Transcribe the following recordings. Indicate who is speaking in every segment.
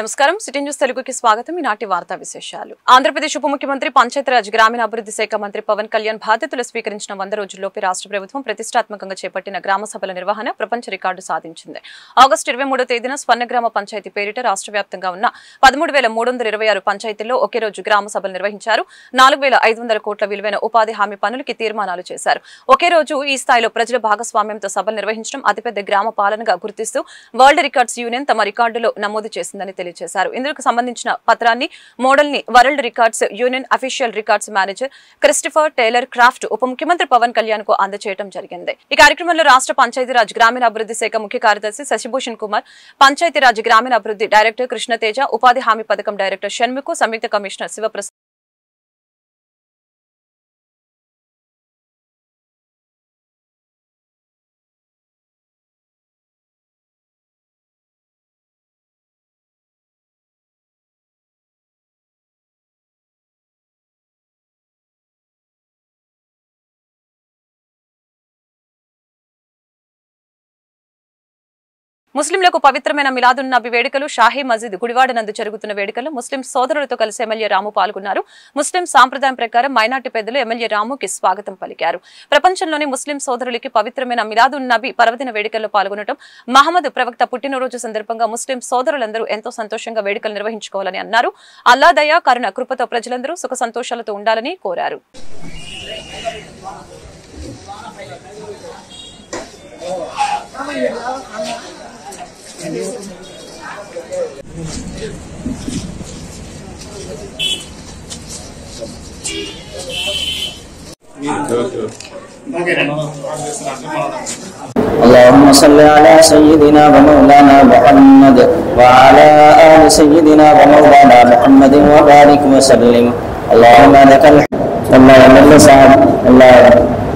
Speaker 1: నమస్కారం city news తెలుగుకి స్వాగతం ఈనాటి వార్తా విశేషాలు ఆంధ్రప్రదేశ్ ఉప ముఖ్యమంత్రి పంచాయతీరాజ్ గ్రామీణాభివృద్ధి శాఖ మంత్రి పవన్ కళ్యాణ్ బాధ్యతలు స్వీకరించిన 100 రోజుల్లోపే రాష్ట్ర ప్రభుత్వం ప్రతిష్టాత్మకంగా చేపట్టిన గ్రామ సభల నిర్వహణ ప్రపంచ రికార్డు సాధించింది. ఆగస్టు 23వ తేదీన స్వర్ణగ్రామ పంచాయతీ పేరిట రాష్ట్ర వ్యాప్తంగా ఉన్న 13,326 పంచాయతీల్లో ఒకే రోజు గ్రామ సభలు నిర్వహించారు. 4,500 కోట్ల విలువైన ఉపాధి హామీ పనులకి తీర్మానాలు చేశారు. ఒకే రోజు ఈ స్థాయిలో ప్రజల భాగస్వామ్యంతో సభలు నిర్వహించడం అతిపెద్ద గ్రామ పాలనగా గుర్తిస్తూ వరల్డ్ రికార్డ్స్ యూనియన్ తమ రికార్డులో నమోదు చేసిందని తెలియజేశారు. ఇందుకు సంబంధించిన పత్రాన్ని మోడల్ ని world records union official records manager Christopher Tyler Craft ఉప ముఖ్యమంత్రి పవన్ కళ్యాణ్ కు అందజేయడం జరిగింది. ఈ కార్యక్రమంలో రాష్ట్ర పంచాయతీరాజ్ గ్రామీణాభివృద్ధి శాఖ ముఖ్య కార్యదర్శి శశిభూషణ్ కుమార్, పంచాయతీరాజ్ గ్రామీణాభివృద్ధి డైరెక్టర్ కృష్ణతేజ, ఉపాధి హామీ పథకం డైరెక్టర్ షణ్ముఖు, సంయుక్త కమిషనర్ శివప్రసాద్ ముస్లింలకు పవిత్రమైన మిలాదున్ నబీ వేడుకలు షాహీ మస్జిద్ గుడివాడ నందు జరుగుతున్న వేడుకల్లో ముస్లిం సోదరులతో కలిసి ఎమ్మెల్యే రాము పాల్గొన్నారు. ముస్లిం సాంప్రదాయం ప్రకారం మైనార్టీ పెద్దలు ఎమ్మెల్యే రాముకి స్వాగతం పలికారు. ప్రపంచంలోని ముస్లిం సోదరులకి పవిత్రమైన మిలాదున్ నబీ పర్వదిన వేడుకల్లో పాల్గొనడం, మహమ్మద్ ప్రవక్త పుట్టినరోజు సందర్భంగా ముస్లిం సోదరులందరూ ఎంతో సంతోషంగా వేడుకలు నిర్వహించుకోవాలని అన్నారు. అల్లా దయ కరుణ కృపతో ప్రజలందరూ సుఖ సంతోషాలతో ఉండాలని కోరారు.
Speaker 2: اللهم صل على سيدنا ومولانا محمد وعلى آل سيدنا ومولانا محمد وبارك وسلم. اللهم لك الحمد.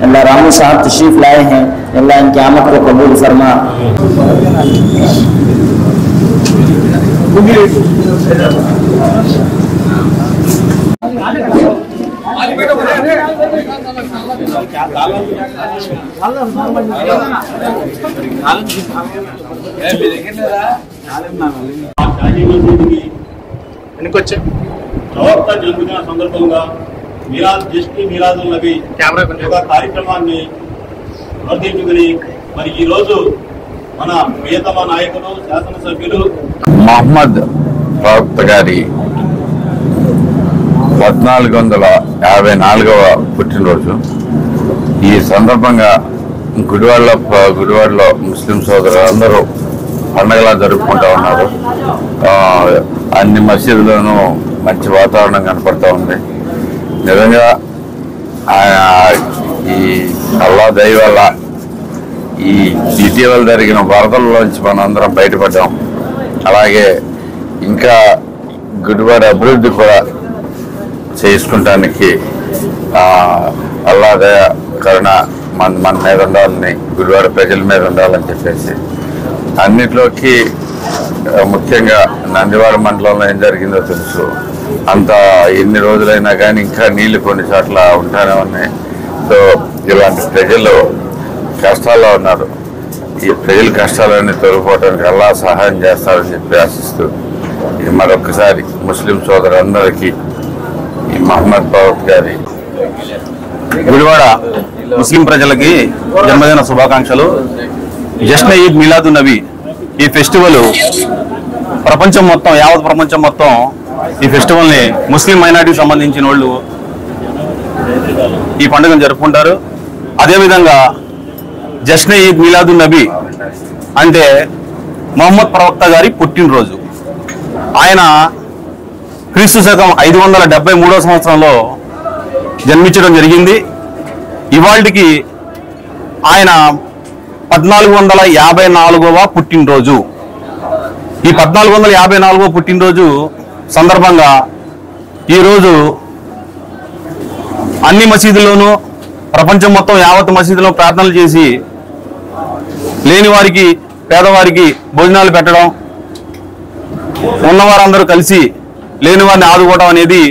Speaker 2: अल्लाह रामू साहब तशरीफ लाए हैं, अल्लाह इनकी आमद को कबूल फरमा.
Speaker 3: సందర్భంగా మీలాదున్ నబీ కార్యక్రమాన్ని వర్ధించుకుని మరి ఈ రోజు మన ప్రియతమ నాయకులు శాసనసభ్యులు
Speaker 4: మహమ్మద్ ప్రవక్త గారి 1454వ పుట్టినరోజు. ఈ సందర్భంగా గుడివాడలో ముస్లిం సోదరులందరూ పండగలా జరుపుకుంటా ఉన్నారు. అన్ని మసీదులోనూ మంచి వాతావరణం కనపడతా ఉంది. నిజంగా ఈ అల్లా దయ వల్ల ఈ ఇటీవల జరిగిన వరదల్లోంచి మనందరం బయటపడ్డాం. అలాగే ఇంకా గుడివాడ అభివృద్ధి కూడా చేసుకుంటానికి అల్లా దయ కరుణ మన మీద ఉండాలని, గుడివాడ ప్రజల మీద ఉండాలని చెప్పేసి అన్నిట్లోకి ముఖ్యంగా నందివాడ మండలంలో ఏం జరిగిందో తెలుసు. అంత ఎన్ని రోజులైనా కానీ ఇంకా నీళ్లు కొన్ని చోట్ల ఉంటానే ఉన్నాయి. సో ఇలాంటి ప్రజలు కష్టాల్లో ఉన్నారు. ఈ ప్రజల కష్టాలన్నీ తొలగిపోవడానికి అల్లా సహాయం చేస్తారని చెప్పి ఆశిస్తూ మరొకసారి ముస్లిం సోదరులందరికీ ఈ మహమ్మద్ ప్రవక్త గారి
Speaker 5: గుడివాడ ముస్లిం ప్రజలకి జన్మదిన శుభాకాంక్షలు. జశ్న్ ఈద్ మిలాదున్ నబీ ఈ ఫెస్టివల్ ప్రపంచం మొత్తం, యావత్ ప్రపంచం మొత్తం ఈ ఫెస్టివల్ని ముస్లిం మైనారిటీకి సంబంధించిన వాళ్ళు ఈ పండుగను జరుపుకుంటారు. అదేవిధంగా జశ్న్ ఈద్ మిలాదున్ నబీ అంటే మహమ్మద్ ప్రవక్త గారి పుట్టినరోజు. ఆయన క్రీస్తు శకం 573వ సంవత్సరంలో జన్మించడం జరిగింది. ఇవాళకి ఆయన 1454వ పుట్టినరోజు. ఈ 1454వ పుట్టినరోజు సందర్భంగా ఈరోజు అన్ని మసీదుల్లోనూ, ప్రపంచం మొత్తం యావత్ మసీదులో ప్రార్థనలు చేసి లేని వారికి, పేదవారికి భోజనాలు పెట్టడం, ఉన్నవారందరూ కలిసి లేని వారిని ఆదుకోవడం అనేది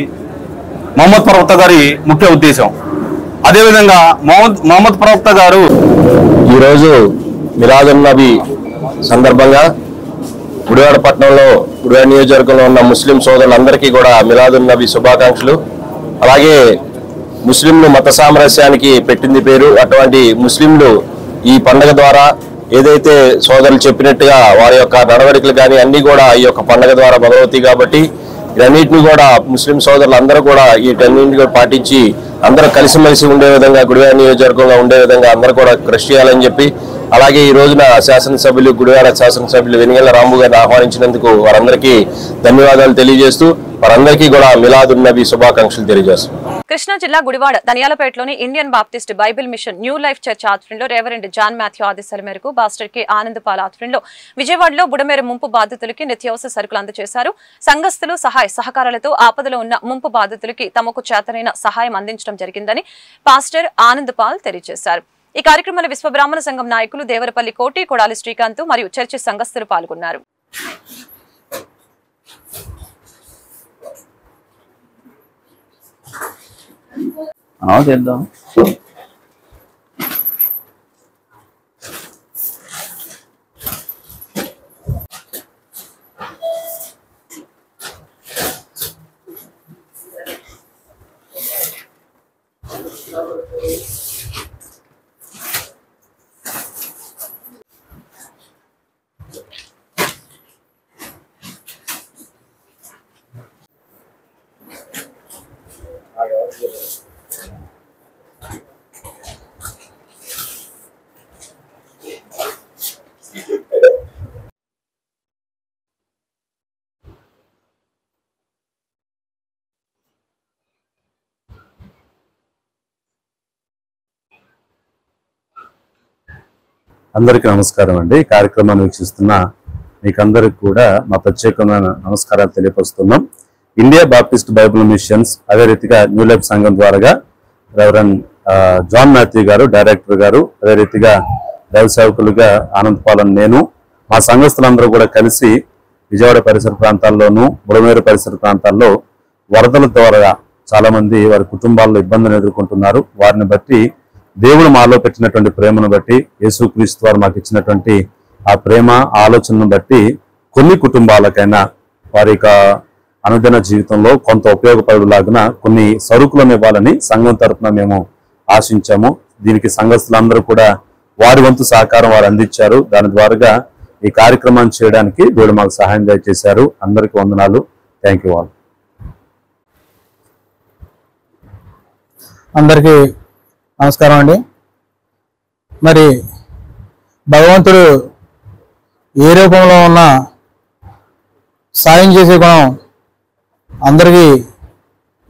Speaker 5: మహమ్మద్ ప్రవక్త గారి ముఖ్య ఉద్దేశం. అదేవిధంగా మహమ్మద్ ప్రవక్త గారు
Speaker 2: ఈరోజు మిలాదున్ నబీ సందర్భంగా
Speaker 6: గుడివాడ పట్టణంలో గుడివాడ నియోజకవర్గంలో ఉన్న ముస్లిం సోదరులందరికీ కూడా మిలాదున్ నబీ శుభాకాంక్షలు. అలాగే ముస్లింలు మత సామరస్యానికి పెట్టింది పేరు. అటువంటి ముస్లింలు ఈ పండుగ ద్వారా ఏదైతే సోదరులు చెప్పినట్టుగా వారి యొక్క నడవడికలు కానీ అన్ని కూడా ఈ యొక్క పండుగ ద్వారా మొదలవుతాయి. కాబట్టి ఇవన్నింటినీ కూడా ముస్లిం సోదరులు అందరూ కూడా వీటన్నింటినీ పాటించి అందరూ కలిసిమెలిసి ఉండే విధంగా గుడివాడ నియోజకవర్గంలో ఉండే విధంగా అందరూ కూడా కృషి చేయాలని చెప్పి, అలాగే ఈ రోజున శాసనసభ్యులు గుడివాడ శాసనసభ్యులు వెనిగళ్ల రాంబు గారిని ఆహ్వానించినందుకు వారందరికీ ధన్యవాదాలు తెలియజేస్తూ వారందరికీ కూడా మిలాదున్ నబీ శుభాకాంక్షలు తెలియజేస్తున్నాం.
Speaker 1: కృష్ణా జిల్లా గుడివాడ ధనియాలపేటలోని Indian Baptist Bible Mission New Life Church ఆధ్వర్యంలో రెవరెండ్ జాన్ మాథ్యూ ఆదేశాల మేరకు పాస్టర్ కె ఆనందపాల్ ఆధ్వర్యంలో విజయవాడలో బుడమేరు ముంపు బాధితులకి నిత్యావసర సరుకులు అందజేశారు. సంఘస్థులు సహాయ సహకారాలతో ఆపదలో ఉన్న ముంపు బాధితులకి తమకు చేతనైన సహాయం అందించడం జరిగిందని పాస్టర్ ఆనందపాల్ తెలియజేశారు. ఈ కార్యక్రమంలో విశ్వబ్రాహ్మణ సంఘం నాయకులు దేవరపల్లి కోటి, కొడాలి శ్రీకాంత్ మరియు చర్చి సంఘస్థులు పాల్గొన్నారు.
Speaker 5: చేద్దాం. అందరికీ నమస్కారం అండి. ఈ కార్యక్రమాన్ని వీక్షిస్తున్న మీకందరికి కూడా మా ప్రత్యేకమైన నమస్కారాలు తెలియపరుస్తున్నాం. ఇండియా బాప్టిస్ట్ బైబిల్ మిషన్స్, అదే రీతిగా న్యూ లైఫ్ సంఘం ద్వారా రెవరెండ్ జాన్ మాథ్యూ గారు డైరెక్టర్ గారు, అదే రీతిగా దైవ సేవకులుగా ఆనందపాలన్ నేను, మా సంఘస్థులందరూ కూడా కలిసి విజయవాడ పరిసర ప్రాంతాల్లోనూ బుడమేరు పరిసర ప్రాంతాల్లో వరదల ద్వారా చాలా మంది వారి కుటుంబాల్లో ఇబ్బందులు ఎదుర్కొంటున్నారు. వారిని బట్టి దేవుడు మాలో పెట్టినటువంటి ప్రేమను బట్టి, యేసుక్రీస్తు వారు మాకు ఇచ్చినటువంటి ఆ ప్రేమ ఆలోచనను బట్టి కొన్ని కుటుంబాలకైనా వారి యొక్క అనుదిన జీవితంలో కొంత ఉపయోగపడేలాగున కొన్ని సరుకులను ఇవ్వాలని సంఘం తరఫున మేము ఆశించాము. దీనికి సంఘస్థులందరూ కూడా వారి వంతు సహకారం వారు అందించారు. దాని ద్వారా ఈ కార్యక్రమాన్ని చేయడానికి దేవుడు మాకు సహాయం దయచేశారు. అందరికీ వందనాలు. Thank you all.
Speaker 7: అందరికీ నమస్కారం అండి. మరి భగవంతుడు ఏ రూపంలో ఉన్న సాయం చేసే గుణం అందరికీ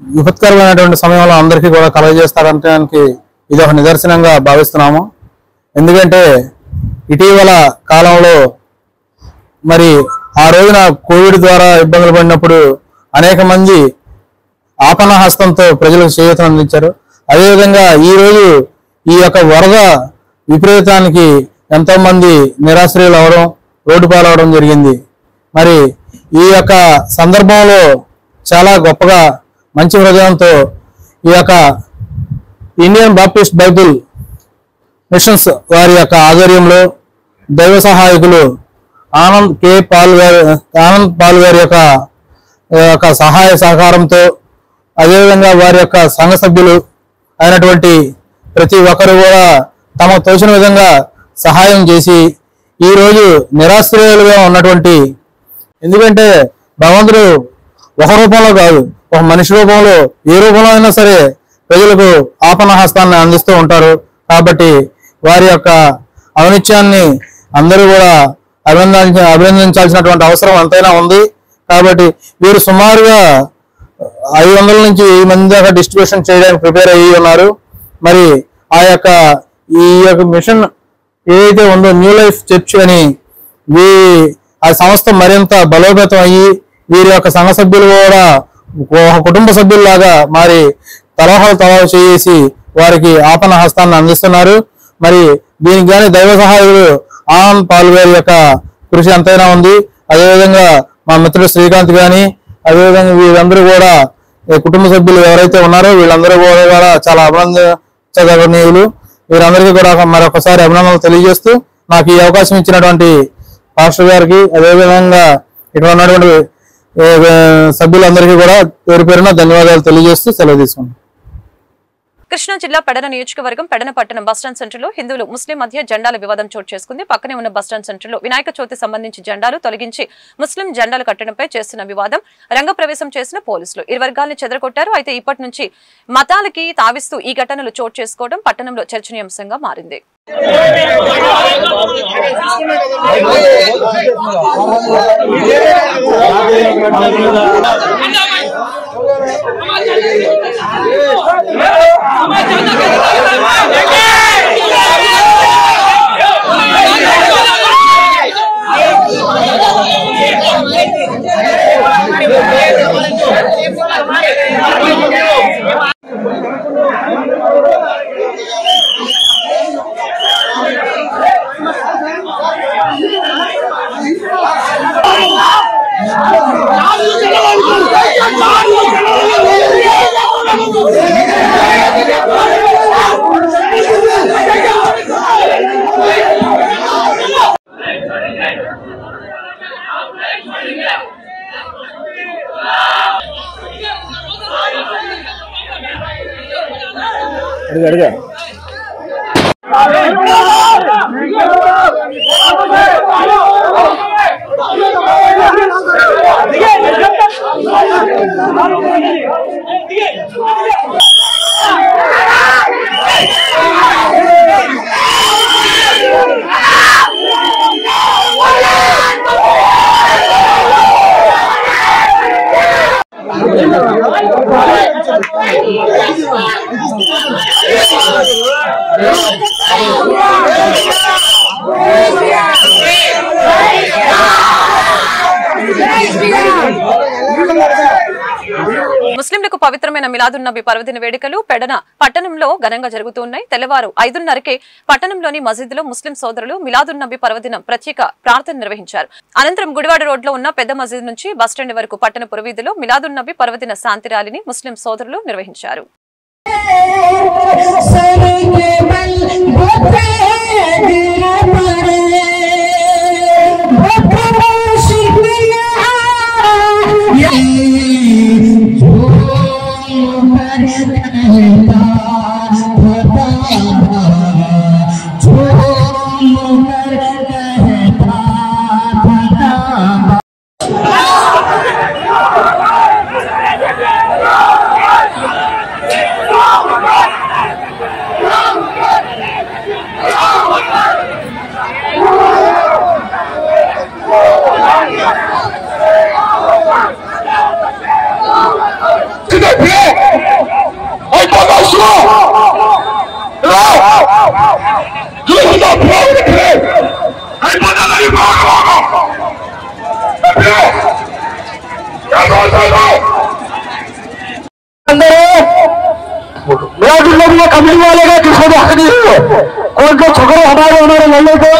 Speaker 7: విపత్కరమైనటువంటి సమయంలో అందరికీ కూడా కలగజేస్తాడనడానికి ఇది ఒక నిదర్శనంగా భావిస్తున్నాము. ఎందుకంటే ఇటీవల కాలంలో మరి ఆ రోజున కోవిడ్ ద్వారా ఇబ్బందులు పడినప్పుడు అనేక మంది ఆపన్న హస్తంతో ప్రజలకు చేయూతను అందించారు. అదేవిధంగా ఈరోజు ఈ యొక్క వరద విపరీతానికి ఎంతో మంది నిరాశ్రయులు అవడం, రోడ్డు పాలవడం జరిగింది. మరి ఈ యొక్క సందర్భంలో చాలా గొప్పగా మంచి హృదయంతో ఈ యొక్క ఇండియన్ బాప్టిస్ట్ బైబిల్ మిషన్స్ వారి యొక్క ఆధ్వర్యంలో దైవ సహాయకులు ఆనంద్ పాల్ గారి యొక్క సహాయ సహకారంతో, అదేవిధంగా వారి యొక్క సంఘ సభ్యులు అయినటువంటి ప్రతి ఒక్కరు కూడా తమకు తోచిన విధంగా సహాయం చేసి ఈరోజు నిరాశ్రయులుగా ఉన్నటువంటి, ఎందుకంటే భగవంతుడు ఒక రూపంలో కాదు, ఒక మనిషి రూపంలో ఏ రూపంలో అయినా సరే ప్రజలకు ఆపన్న హస్తాన్ని అందిస్తూ ఉంటారు. కాబట్టి వారి యొక్క ఔనిత్యాన్ని అందరూ కూడా అభినందించాల్సినటువంటి అవసరం ఎంతైనా ఉంది. కాబట్టి వీరు సుమారుగా 500 నుంచి 1000 మంది దాకా డిస్ట్రిబ్యూషన్ చేయడానికి ప్రిపేర్ అయ్యి ఉన్నారు. మరి ఈ యొక్క మిషన్ ఏదైతే ఉందో న్యూ లైఫ్ చర్చ్ అని ఆ సంస్థ మరింత బలోపేతం అయ్యి వీరి యొక్క సంఘ సభ్యులు కూడా ఒక కుటుంబ సభ్యుల్లాగా మరి తలహలు చేసి వారికి ఆపన్న హస్తాన్ని అందిస్తున్నారు. మరి దీనికి కానీ దైవ సహాయుడు ఆనంద్ పాల్ గారి యొక్క కృషి ఎంతైనా ఉంది. అదేవిధంగా మా మిత్రుడు శ్రీకాంత్ కానీ, అదేవిధంగా వీరందరూ కూడా కుటుంబ సభ్యులు ఎవరైతే ఉన్నారో వీళ్ళందరూ కూడా చాలా అభినందించదగనీయులు. వీరందరికీ కూడా మరొకసారి అభినందనలు తెలియజేస్తూ నాకు ఈ అవకాశం ఇచ్చినటువంటి పాస్టర్ గారికి అదేవిధంగా ఇక్కడ ఉన్నటువంటి సభ్యులందరికీ కూడా పేరు పేరున ధన్యవాదాలు తెలియజేస్తూ సెలవు తీసుకుంటాం.
Speaker 1: కృష్ణా జిల్లా పెడన నియోజకవర్గం పెడన పట్టణం బస్టాండ్ సెంటర్లో హిందువులు ముస్లిం మధ్య జెండాల వివాదం చోటు చేసుకుంది. పక్కనే ఉన్న బస్టాండ్ సెంటర్లో వినాయక చవితి సంబంధించి జెండాలు తొలగించి ముస్లిం జెండాలు కట్టడంపై చేస్తున్న వివాదం రంగప్రవేశం చేసిన పోలీసులు ఇరు వర్గాల్ని చెదరగొట్టారు. అయితే ఇప్పటి నుంచి మతాలకి తావిస్తూ ఈ ఘటనలు చోటు చేసుకోవడం పట్టణంలో చర్చనీయాంశంగా మారింది.
Speaker 7: అడిగా
Speaker 1: ముస్లింలకు పవిత్రమైన మిలాదున్నబి పర్వదిన వేడుకలు పెడన పట్టణంలో ఘనంగా జరుగుతున్నాయి. తెల్లవారు 5:30కే పట్టణంలోని మసీదులో ముస్లిం సోదరులు మిలాదున్నబి పర్వదినం ప్రత్యేక ప్రార్థన నిర్వహించారు. అనంతరం గుడివాడ రోడ్లో ఉన్న పెద్ద మసీదు నుంచి బస్టాండ్ వరకు పట్టణ పురవీధిలో మిలాదున్నబి పర్వదిన శాంతి ర్యాలీని ముస్లిం సోదరులు నిర్వహించారు.
Speaker 8: कमली वाले का किसको हक नहीं है कौन से छोकरे हमारे हमारे लड़ने को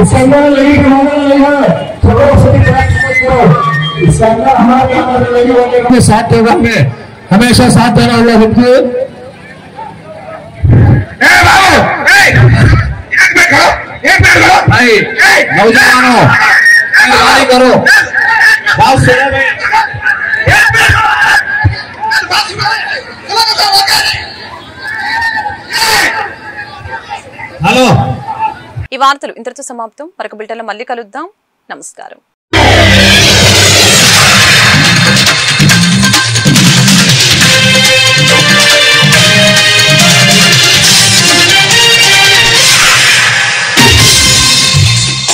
Speaker 8: इसके अंदर लगी इसके अंदर हमारे साथ टेबल में हमेशा साथ देना हुआ हमको भाई नौजवानों करो बात सुनो
Speaker 1: ఈ వార్తలు ఇంతటితో సమాప్తం. మరొక బులెటిన్లో మళ్ళీ కలుద్దాం. నమస్కారం.